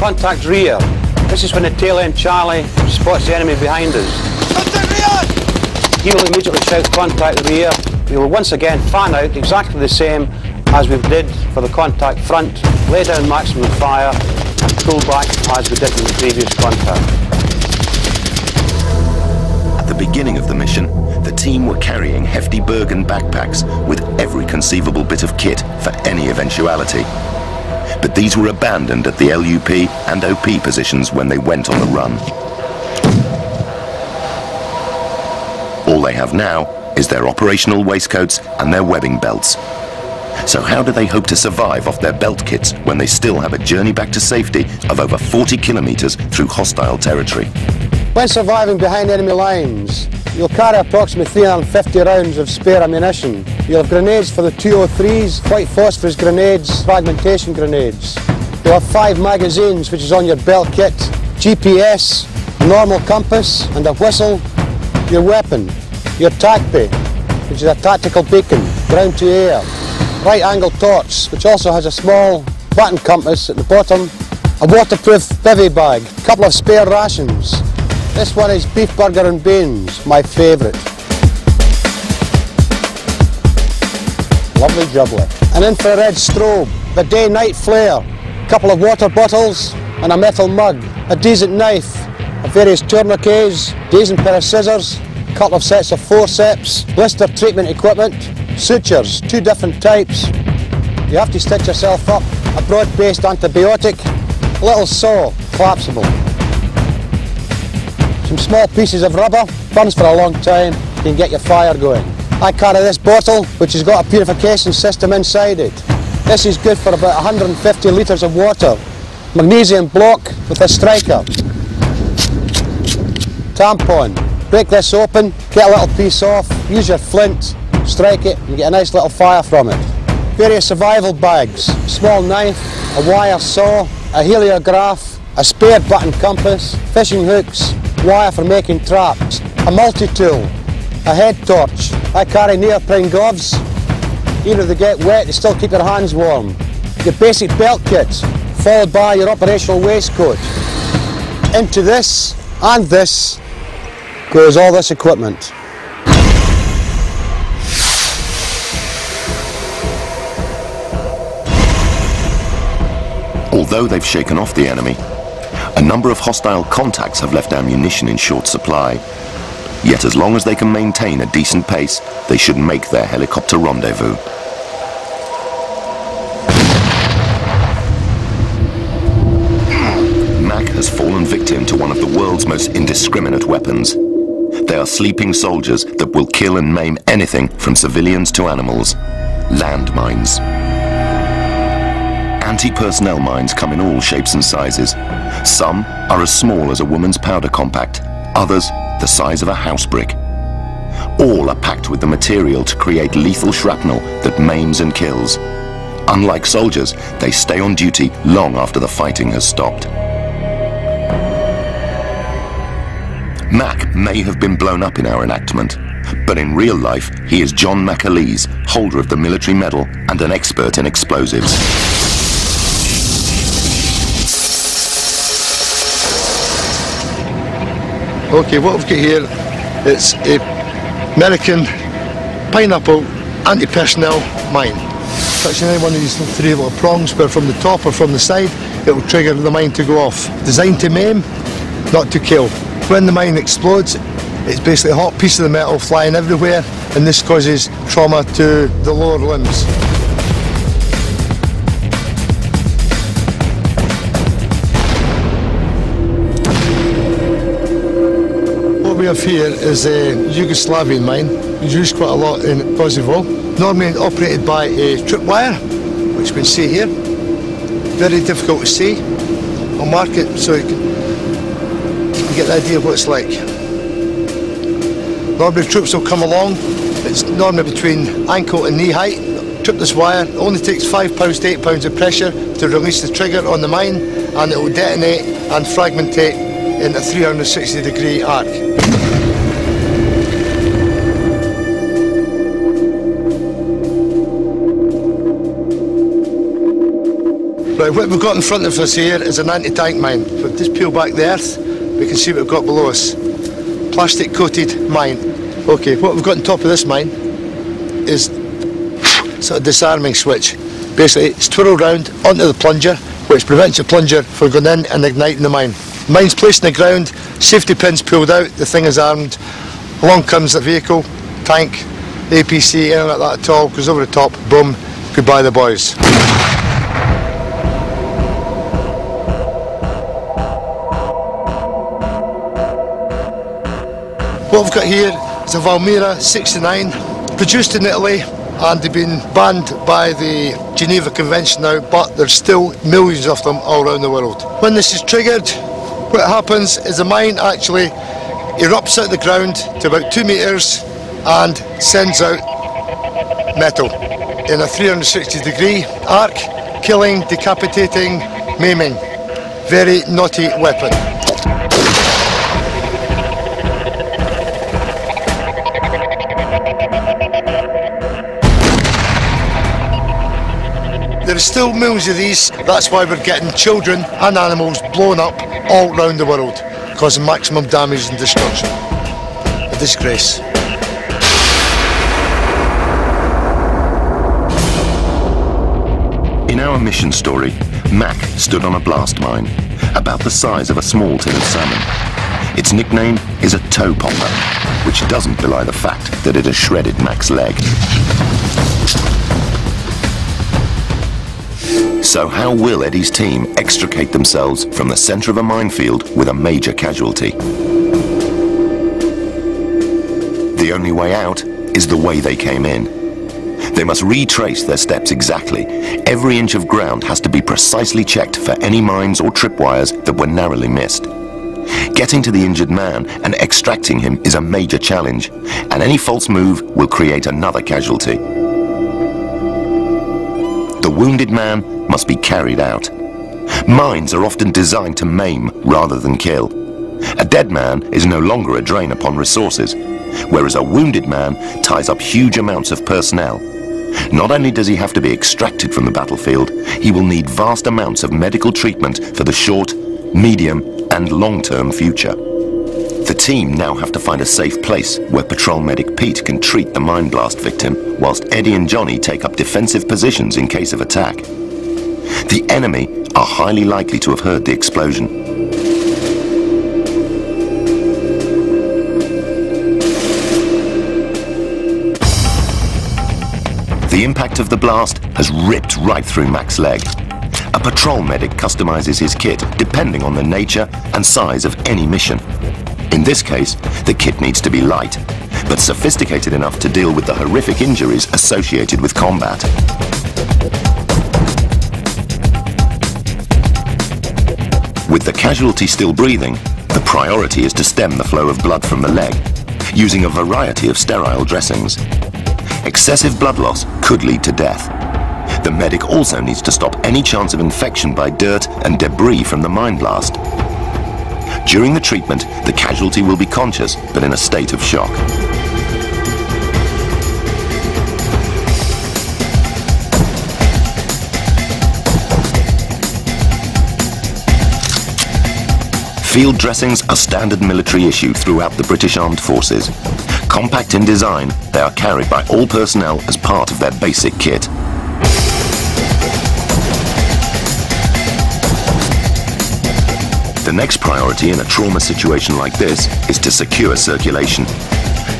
contact rear. This is when the tail end Charlie spots the enemy behind us. Contact rear! He will immediately shout contact rear. We will once again fan out exactly the same as we did for the contact front, lay down maximum fire and pull back as we did in the previous contact. At the beginning of the mission, the team were carrying hefty Bergen backpacks with every conceivable bit of kit for any eventuality. But these were abandoned at the LUP and OP positions when they went on the run. All they have now is their operational waistcoats and their webbing belts. So how do they hope to survive off their belt kits when they still have a journey back to safety of over 40 kilometers through hostile territory? When surviving behind enemy lines, you'll carry approximately 350 rounds of spare ammunition. You'll have grenades for the 203s, white phosphorus grenades, fragmentation grenades. You'll have 5 magazines, which is on your belt kit, GPS, a normal compass and a whistle, your weapon, your TACP, which is a tactical beacon, ground to air, right angle torch, which also has a small button compass at the bottom, a waterproof bivvy bag, a couple of spare rations. This one is beef burger and beans, my favourite. Lovely jubbly. An infrared strobe, a day-night flare, a couple of water bottles and a metal mug, a decent knife, a various tourniquets, decent pair of scissors, a couple of sets of forceps, blister treatment equipment, sutures, 2 different types. You have to stitch yourself up, a broad-based antibiotic, a little saw, collapsible. Some small pieces of rubber, burns for a long time, you can get your fire going. I carry this bottle, which has got a purification system inside it. This is good for about 150 litres of water. Magnesium block with a striker. Tampon. Break this open, get a little piece off, use your flint, strike it, and get a nice little fire from it. Various survival bags, small knife, a wire saw, a heliograph, a spare button compass, fishing hooks, wire for making traps, a multi-tool, a head torch. I carry neoprene gloves. Even if they get wet, they still keep your hands warm. Your basic belt kit, followed by your operational waistcoat. Into this and this goes all this equipment. Although they've shaken off the enemy, a number of hostile contacts have left ammunition in short supply. Yet as long as they can maintain a decent pace, they should make their helicopter rendezvous. Mac has fallen victim to one of the world's most indiscriminate weapons. They are sleeping soldiers that will kill and maim anything from civilians to animals. Landmines. Anti-personnel mines come in all shapes and sizes. Some are as small as a woman's powder compact, others the size of a house brick. All are packed with the material to create lethal shrapnel that maims and kills. Unlike soldiers, they stay on duty long after the fighting has stopped. Mac may have been blown up in our enactment, but in real life he is John McAleese, holder of the military medal and an expert in explosives. Okay, what we've got here, it's a American pineapple anti-personnel mine. Touching any one of these 3 little prongs, whether from the top or from the side, it will trigger the mine to go off. Designed to maim, not to kill. When the mine explodes, it's basically a hot piece of the metal flying everywhere, and this causes trauma to the lower limbs. What we have here is a Yugoslavian mine. It's used quite a lot in Kosovo. Normally operated by a tripwire, which we can see here. Very difficult to see. I'll mark it so you can get the idea of what it's like. Normally troops will come along. It's normally between ankle and knee height. Trip this wire. It only takes 5 pounds to 8 pounds of pressure to release the trigger on the mine, and it will detonate and fragmentate in a 360-degree arc. Right, what we've got in front of us here is an anti-tank mine. If we just peel back the earth, we can see what we've got below us. Plastic coated mine. Okay, what we've got on top of this mine is sort of disarming switch. Basically, it's twirled round onto the plunger, which prevents the plunger from going in and igniting the mine. The mine's placed in the ground, safety pins pulled out, the thing is armed. Along comes the vehicle, tank, APC, anything like that at all, goes over the top, boom, goodbye the boys. What we've got here is a Valmira 69, produced in Italy, and they've been banned by the Geneva Convention now, but there's still millions of them all around the world. When this is triggered, what happens is the mine actually erupts out of the ground to about 2 metres and sends out metal in a 360-degree arc, killing, decapitating, maiming. Very naughty weapon. There are still millions of these, that's why we're getting children and animals blown up all around the world, causing maximum damage and destruction. A disgrace. In our mission story, Mac stood on a blast mine, about the size of a small tin of salmon. Its nickname is a toe popper, which doesn't belie the fact that it has shredded Mac's leg. So how will Eddie's team extricate themselves from the centre of a minefield with a major casualty? The only way out is the way they came in. They must retrace their steps exactly. Every inch of ground has to be precisely checked for any mines or tripwires that were narrowly missed. Getting to the injured man and extracting him is a major challenge, and any false move will create another casualty. The wounded man must be carried out. Mines are often designed to maim rather than kill. A dead man is no longer a drain upon resources, whereas a wounded man ties up huge amounts of personnel. Not only does he have to be extracted from the battlefield, he will need vast amounts of medical treatment for the short, medium, and long-term future. The team now have to find a safe place where Patrol Medic Pete can treat the mine blast victim, whilst Eddie and Johnny take up defensive positions in case of attack. The enemy are highly likely to have heard the explosion. The impact of the blast has ripped right through Mac's leg. A patrol medic customizes his kit depending on the nature and size of any mission. In this case, the kit needs to be light, but sophisticated enough to deal with the horrific injuries associated with combat. With the casualty still breathing, the priority is to stem the flow of blood from the leg, using a variety of sterile dressings. Excessive blood loss could lead to death. The medic also needs to stop any chance of infection by dirt and debris from the mine blast. During the treatment, the casualty will be conscious, but in a state of shock. Field dressings are standard military issue throughout the British Armed Forces. Compact in design, they are carried by all personnel as part of their basic kit. The next priority in a trauma situation like this is to secure circulation.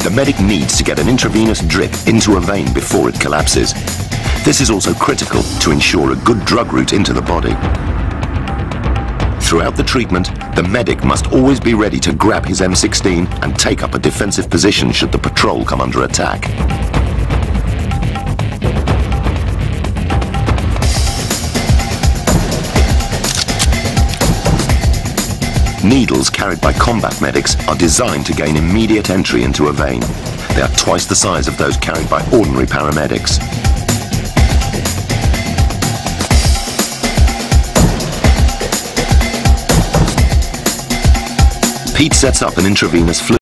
The medic needs to get an intravenous drip into a vein before it collapses. This is also critical to ensure a good drug route into the body. Throughout the treatment, the medic must always be ready to grab his M16 and take up a defensive position should the patrol come under attack. Needles carried by combat medics are designed to gain immediate entry into a vein. They are twice the size of those carried by ordinary paramedics. Pete sets up an intravenous fluid